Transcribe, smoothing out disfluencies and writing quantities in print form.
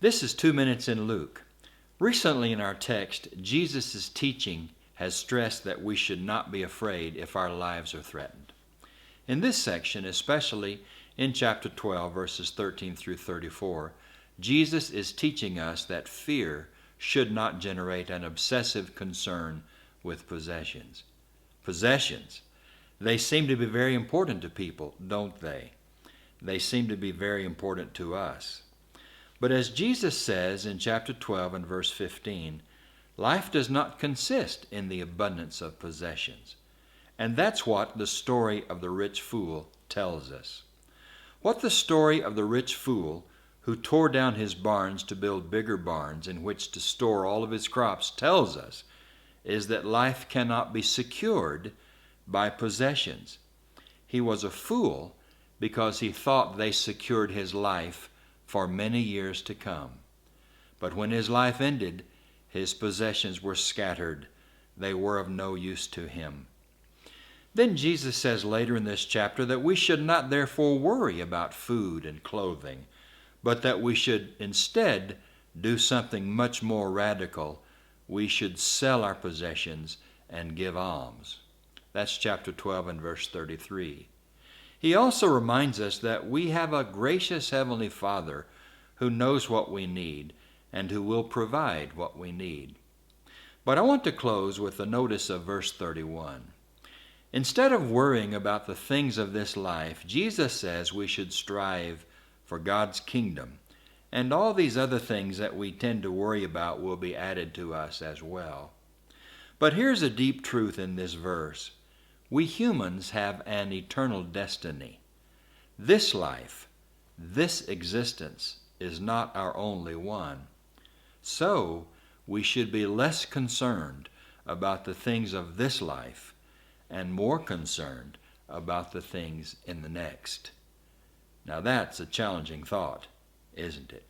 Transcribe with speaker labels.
Speaker 1: This is 2 Minutes in Luke. Recently in our text, Jesus' teaching has stressed that we should not be afraid if our lives are threatened. In this section, especially in chapter 12, verses 13 through 34, Jesus is teaching us that fear should not generate an obsessive concern with possessions. Possessions, they seem to be very important to people, don't they? They seem to be very important to us. But as Jesus says in chapter 12 and verse 15, life does not consist in the abundance of possessions. And that's what the story of the rich fool tells us. What the story of the rich fool who tore down his barns to build bigger barns in which to store all of his crops tells us is that life cannot be secured by possessions. He was a fool because he thought they secured his life for many years to come. But when his life ended, his possessions were scattered. They were of no use to him. Then Jesus says later in this chapter that we should not therefore worry about food and clothing, but that we should instead do something much more radical. We should sell our possessions and give alms. That's chapter 12 and verse 33. He also reminds us that we have a gracious Heavenly Father who knows what we need and who will provide what we need. But I want to close with the notice of verse 31. Instead of worrying about the things of this life, Jesus says we should strive for God's kingdom, and all these other things that we tend to worry about will be added to us as well. But here's a deep truth in this verse. We humans have an eternal destiny. This life, this existence, is not our only one. So, we should be less concerned about the things of this life and more concerned about the things in the next. Now that's a challenging thought, isn't it?